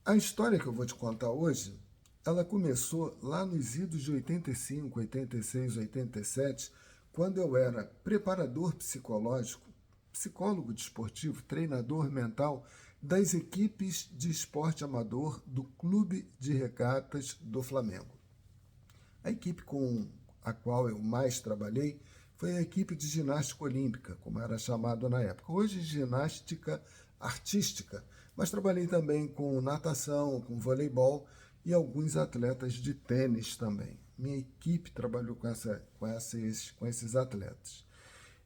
A história que eu vou te contar hoje, ela começou lá nos idos de 85, 86, 87, quando eu era preparador psicológico, psicólogo desportivo, treinador mental das equipes de esporte amador do Clube de Regatas do Flamengo. A equipe com a qual eu mais trabalhei foi a equipe de ginástica olímpica, como era chamado na época. Hoje, ginástica artística, mas trabalhei também com natação, com voleibol e alguns atletas de tênis também. Minha equipe trabalhou com esses atletas.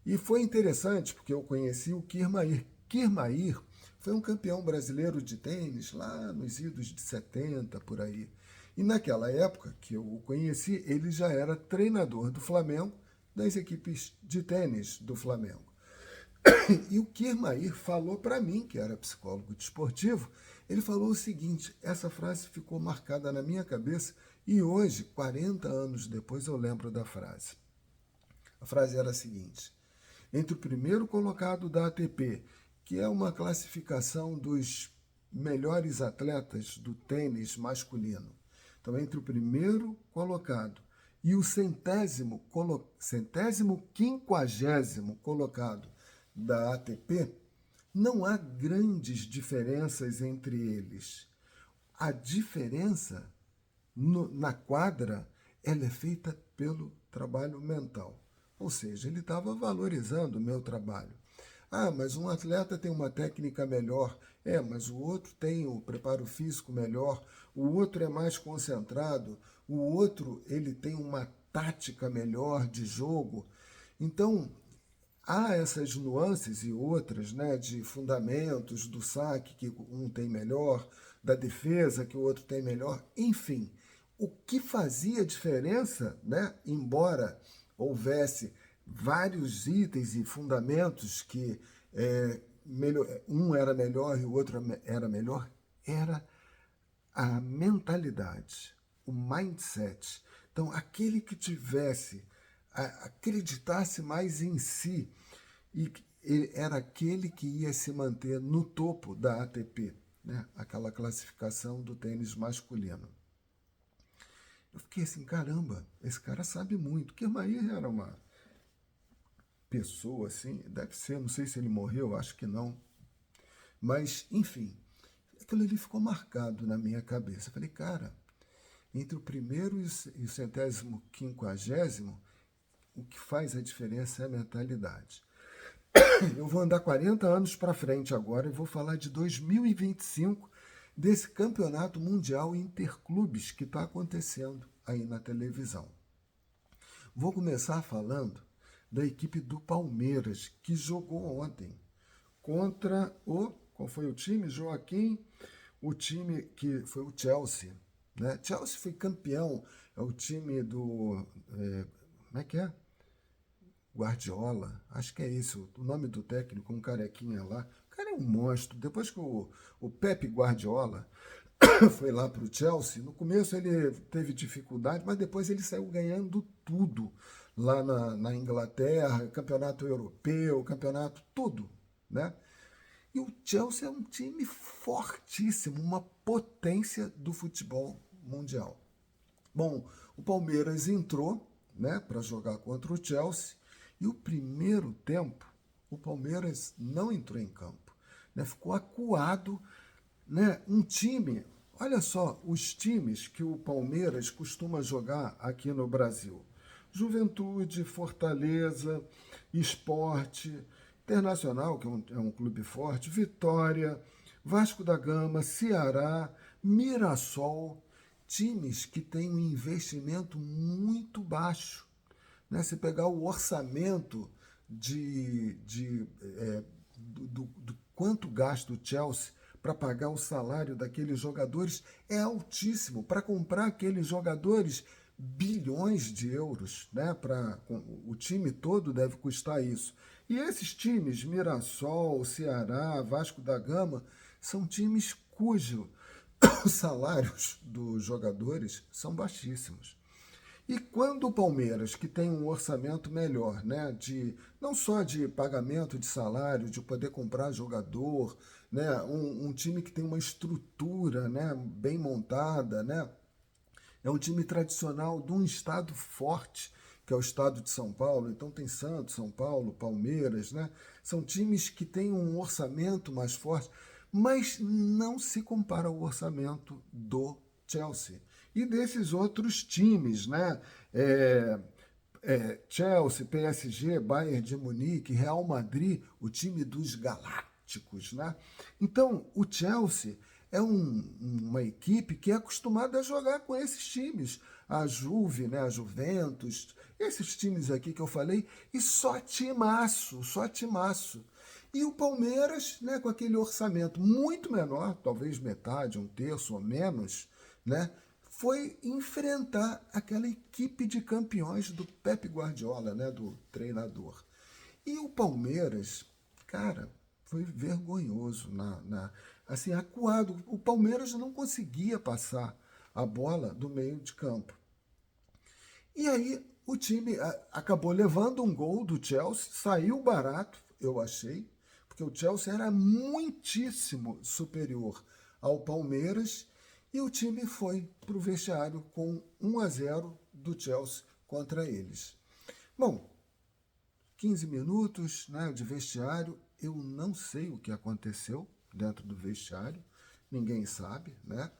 E foi interessante porque eu conheci o Kirmair. Kirmair foi um campeão brasileiro de tênis lá nos idos de 70, por aí. E naquela época que eu o conheci, ele já era treinador do Flamengo, das equipes de tênis do Flamengo. E o Kirmair falou para mim, que era psicólogo desportivo, ele falou o seguinte, essa frase ficou marcada na minha cabeça e hoje, 40 anos depois, eu lembro da frase. A frase era a seguinte: entre o primeiro colocado da ATP, que é uma classificação dos melhores atletas do tênis masculino. Então, entre o primeiro colocado e o centésimo quinquagésimo colocado da ATP, não há grandes diferenças entre eles. A diferença na quadra ela é feita pelo trabalho mental. Ou seja, ele estava valorizando o meu trabalho. Ah, mas um atleta tem uma técnica melhor. Mas o outro tem o preparo físico melhor. O outro é mais concentrado. O outro, ele tem uma tática melhor de jogo. Então, há essas nuances e outras, né, de fundamentos do saque que um tem melhor, da defesa que o outro tem melhor. Enfim, o que fazia diferença, né, embora houvesse vários itens e fundamentos que um era melhor e o outro era melhor, era a mentalidade, o mindset. Então, aquele que acreditasse mais em si, e era aquele que ia se manter no topo da ATP, né? Aquela classificação do tênis masculino. Eu fiquei assim, caramba, esse cara sabe muito. Kirmair era uma pessoa assim, deve ser, não sei se ele morreu, acho que não. Mas, enfim, aquilo ali ficou marcado na minha cabeça. Eu falei, cara, entre o primeiro e o centésimo quinquagésimo, o que faz a diferença é a mentalidade. Eu vou andar 40 anos para frente agora e vou falar de 2025, desse campeonato mundial interclubes que está acontecendo aí na televisão. Vou começar falando da equipe do Palmeiras, que jogou ontem contra qual foi o time? Joaquim, o time que foi o Chelsea. Né? Chelsea foi campeão, é o time do... como é que é? Guardiola, acho que é isso, o nome do técnico, um carequinha lá. O cara é um monstro. Depois que o Pepe Guardiola foi lá para o Chelsea, no começo ele teve dificuldade, mas depois ele saiu ganhando tudo lá na Inglaterra, campeonato europeu, campeonato, tudo, né? E o Chelsea é um time fortíssimo, uma potência do futebol mundial. Bom, o Palmeiras entrou, né, para jogar contra o Chelsea e o primeiro tempo o Palmeiras não entrou em campo, né, ficou acuado, né, um time, olha só, os times que o Palmeiras costuma jogar aqui no Brasil: Juventude, Fortaleza, Sport, Internacional, que é um clube forte, Vitória, Vasco da Gama, Ceará, Mirassol, times que têm um investimento muito baixo. Né? Se pegar o orçamento do quanto gasta o Chelsea para pagar o salário daqueles jogadores, é altíssimo. Para comprar aqueles jogadores, bilhões de euros, né? O time todo deve custar isso. E esses times, Mirassol, Ceará, Vasco da Gama, são times cujos salários dos jogadores são baixíssimos. E quando o Palmeiras, que tem um orçamento melhor, né, de não só de pagamento de salário, de poder comprar jogador, né, um time que tem uma estrutura, né, bem montada, né, é um time tradicional de um estado forte, que é o estado de São Paulo. Então tem Santos, São Paulo, Palmeiras, né? São times que têm um orçamento mais forte, mas não se compara ao orçamento do Chelsea e desses outros times, né? Chelsea, PSG, Bayern de Munique, Real Madrid, o time dos galácticos, né? Então, o Chelsea é uma equipe que é acostumada a jogar com esses times, a Juve, né, a Juventus, esses times aqui que eu falei, e só timaço, só timaço. E o Palmeiras, né, com aquele orçamento muito menor, talvez metade, um terço ou menos, né, foi enfrentar aquela equipe de campeões do Pep Guardiola, né, do treinador. E o Palmeiras, cara, foi vergonhoso, assim, acuado. O Palmeiras não conseguia passar a bola do meio de campo. E aí o time acabou levando um gol do Chelsea, saiu barato, eu achei, porque o Chelsea era muitíssimo superior ao Palmeiras e o time foi para o vestiário com 1-0 do Chelsea contra eles. Bom, 15 minutos, né, de vestiário, eu não sei o que aconteceu dentro do vestiário, ninguém sabe, né,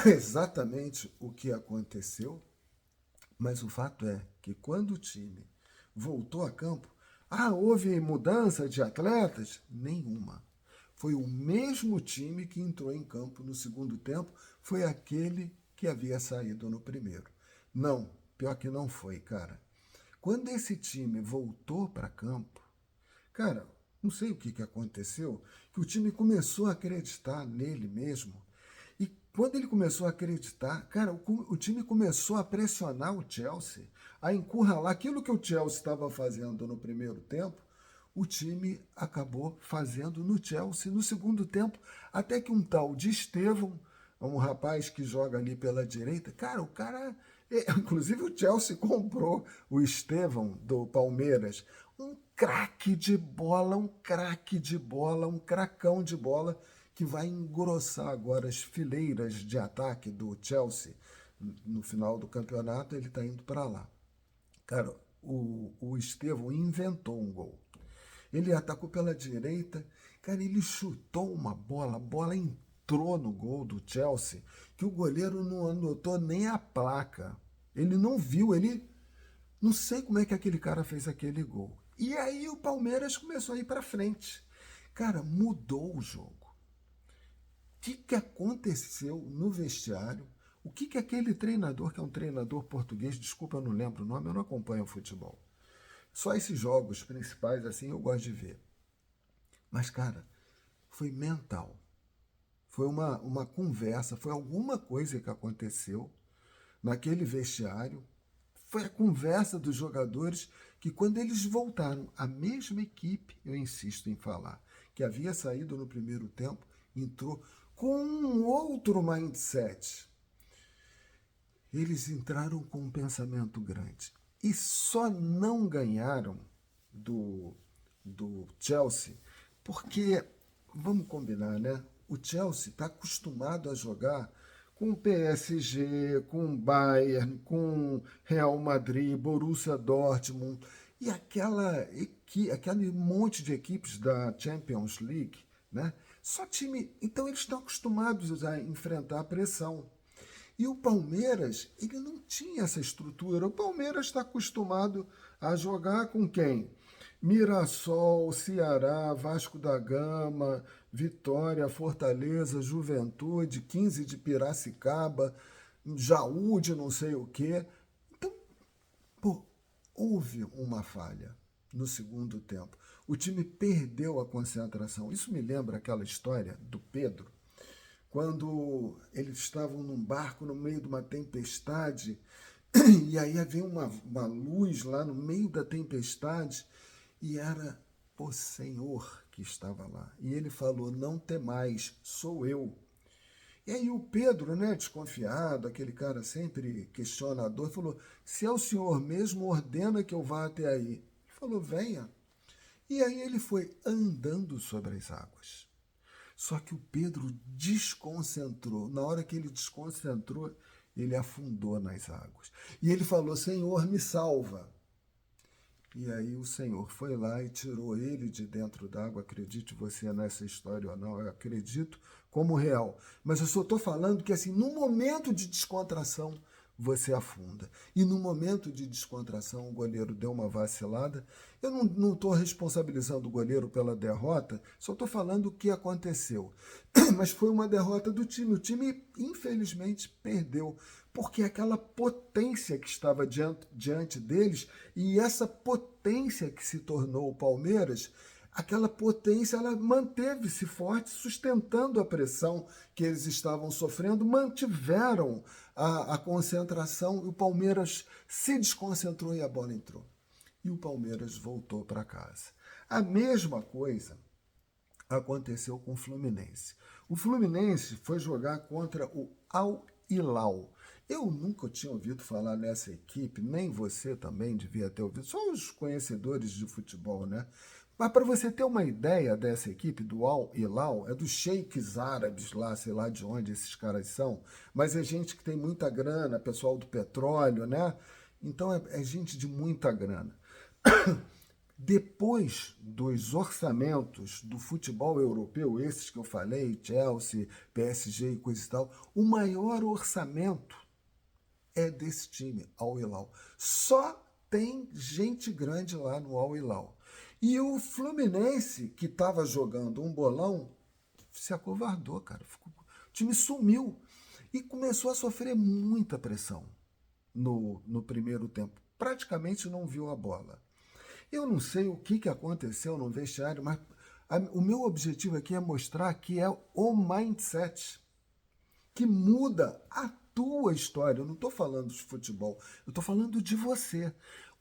exatamente o que aconteceu, mas o fato é que quando o time voltou a campo, houve mudança de atletas? Nenhuma. Foi o mesmo time que entrou em campo no segundo tempo, foi aquele que havia saído no primeiro. Não, pior que não foi, cara. Quando esse time voltou para campo, cara, não sei o que aconteceu, que o time começou a acreditar nele mesmo. E quando ele começou a acreditar, cara, o time começou a pressionar o Chelsea, a encurralar aquilo que o Chelsea estava fazendo no primeiro tempo, o time acabou fazendo no Chelsea no segundo tempo, até que um tal de Estevão, um rapaz que joga ali pela direita, cara, o cara. Inclusive o Chelsea comprou o Estevão do Palmeiras, um craque de bola, um craque de bola, um cracão de bola que vai engrossar agora as fileiras de ataque do Chelsea. No final do campeonato ele está indo para lá. Cara, o Estevão inventou um gol. Ele atacou pela direita, cara, ele chutou uma bola, a bola entrou no gol do Chelsea, que o goleiro não anotou nem a placa. Ele não viu, ele não sei como é que aquele cara fez aquele gol. E aí o Palmeiras começou a ir para frente. Cara, mudou o jogo. O que aconteceu no vestiário? O que aquele treinador, que é um treinador português, desculpa, eu não lembro o nome, eu não acompanho o futebol. Só esses jogos principais, assim, eu gosto de ver. Mas, cara, foi mental. Foi uma conversa, foi alguma coisa que aconteceu naquele vestiário. Foi a conversa dos jogadores que, quando eles voltaram, a mesma equipe, eu insisto em falar, que havia saído no primeiro tempo, entrou com um outro mindset. Eles entraram com um pensamento grande. E só não ganharam do Chelsea porque, vamos combinar, né? O Chelsea está acostumado a jogar com PSG, com Bayern, com Real Madrid, Borussia Dortmund e aquele monte de equipes da Champions League, né? Só time. Então eles estão acostumados a enfrentar a pressão. E o Palmeiras, ele não tinha essa estrutura. O Palmeiras está acostumado a jogar com quem? Mirassol, Ceará, Vasco da Gama, Vitória, Fortaleza, Juventude, 15 de Piracicaba, Jaú de não sei o quê. Então, pô, houve uma falha no segundo tempo. O time perdeu a concentração. Isso me lembra aquela história do Pedro, quando eles estavam num barco no meio de uma tempestade, e aí havia uma luz lá no meio da tempestade, e era o Senhor que estava lá. E ele falou: não temais, sou eu. E aí o Pedro, né, desconfiado, aquele cara sempre questionador, falou, se é o senhor mesmo, ordena que eu vá até aí. Ele falou, venha. E aí ele foi andando sobre as águas. Só que o Pedro desconcentrou. Na hora que ele desconcentrou, ele afundou nas águas. E ele falou, Senhor, me salva. E aí o Senhor foi lá e tirou ele de dentro d'água. Acredite você nessa história ou não, eu acredito como real. Mas eu só estou falando que assim, no momento de descontração, você afunda. E no momento de descontração, o goleiro deu uma vacilada. Eu não estou responsabilizando o goleiro pela derrota, só estou falando o que aconteceu. Mas foi uma derrota do time. O time, infelizmente, perdeu. Porque aquela potência que estava diante deles, e essa potência que se tornou o Palmeiras, aquela potência ela manteve-se forte, sustentando a pressão que eles estavam sofrendo, mantiveram a concentração, e o Palmeiras se desconcentrou e a bola entrou. E o Palmeiras voltou para casa. A mesma coisa aconteceu com o Fluminense. O Fluminense foi jogar contra o Al Hilal. Eu nunca tinha ouvido falar nessa equipe, nem você também devia ter ouvido, só os conhecedores de futebol, né? Mas para você ter uma ideia dessa equipe, do Al Hilal, é dos sheiks árabes lá, sei lá de onde esses caras são, mas é gente que tem muita grana, pessoal do petróleo, né? Então é gente de muita grana. Depois dos orçamentos do futebol europeu, esses que eu falei, Chelsea, PSG e coisa e tal, o maior orçamento é desse time, Al Hilal. Só tem gente grande lá no Al Hilal. E o Fluminense, que estava jogando um bolão, se acovardou, cara. O time sumiu e começou a sofrer muita pressão no primeiro tempo. Praticamente não viu a bola. Eu não sei o que aconteceu no vestiário, mas o meu objetivo aqui é mostrar que é o mindset que muda a tua história. Eu não estou falando de futebol, eu estou falando de você.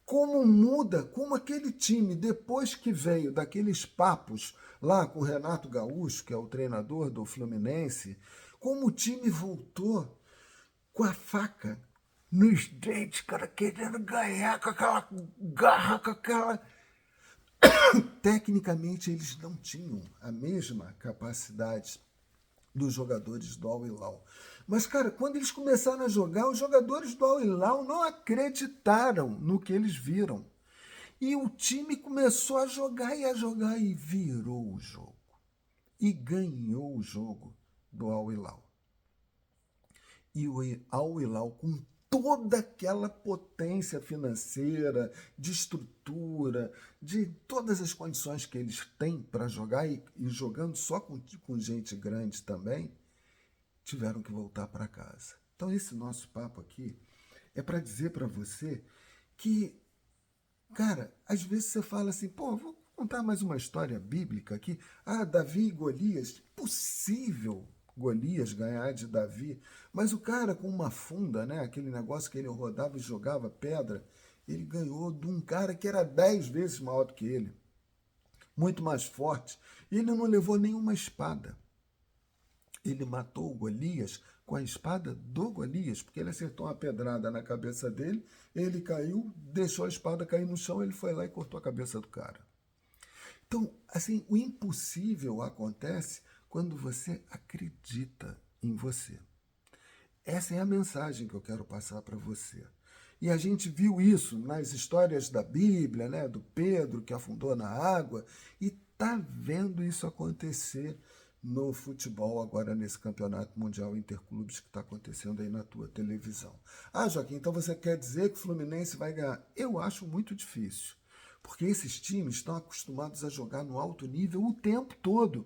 Como muda, como aquele time, depois que veio daqueles papos lá com o Renato Gaúcho, que é o treinador do Fluminense, como o time voltou com a faca nos dentes, cara, querendo ganhar com aquela garra, com aquela... Tecnicamente, eles não tinham a mesma capacidade dos jogadores do Al Hilal. Mas, cara, quando eles começaram a jogar, os jogadores do Al Hilal não acreditaram no que eles viram. E o time começou a jogar e virou o jogo. E ganhou o jogo do Al Hilal. E o Al Hilal, com toda aquela potência financeira, de estrutura, de todas as condições que eles têm para jogar, e jogando só com gente grande também, tiveram que voltar para casa. Então esse nosso papo aqui é para dizer para você que, cara, às vezes você fala assim, pô, vou contar mais uma história bíblica aqui. Ah, Davi e Golias. Possível Golias ganhar de Davi, mas o cara com uma funda, né, aquele negócio que ele rodava e jogava pedra, ele ganhou de um cara que era 10 vezes maior do que ele, muito mais forte, e ele não levou nenhuma espada. Ele matou o Golias com a espada do Golias, porque ele acertou uma pedrada na cabeça dele, ele caiu, deixou a espada cair no chão, ele foi lá e cortou a cabeça do cara. Então, assim, o impossível acontece quando você acredita em você. Essa é a mensagem que eu quero passar para você. E a gente viu isso nas histórias da Bíblia, né, do Pedro que afundou na água, e está vendo isso acontecer no futebol agora nesse campeonato mundial interclubes que está acontecendo aí na tua televisão. Ah, Joaquim, então você quer dizer que o Fluminense vai ganhar? Eu acho muito difícil, porque esses times estão acostumados a jogar no alto nível o tempo todo.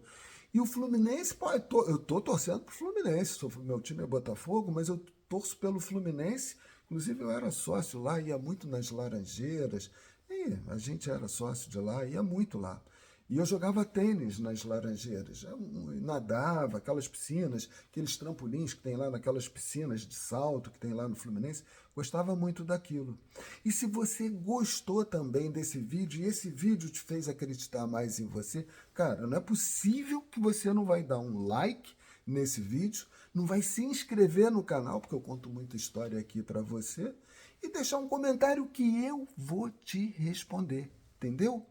E o Fluminense, pô, eu estou torcendo para o Fluminense, meu time é Botafogo, mas eu torço pelo Fluminense. Inclusive eu era sócio lá, ia muito nas Laranjeiras, e a gente era sócio de lá, ia muito lá. E eu jogava tênis nas Laranjeiras, eu nadava, aquelas piscinas, aqueles trampolins que tem lá naquelas piscinas de salto que tem lá no Fluminense, gostava muito daquilo. E se você gostou também desse vídeo, e esse vídeo te fez acreditar mais em você, cara, não é possível que você não vai dar um like nesse vídeo, não vai se inscrever no canal, porque eu conto muita história aqui para você, e deixar um comentário que eu vou te responder, entendeu?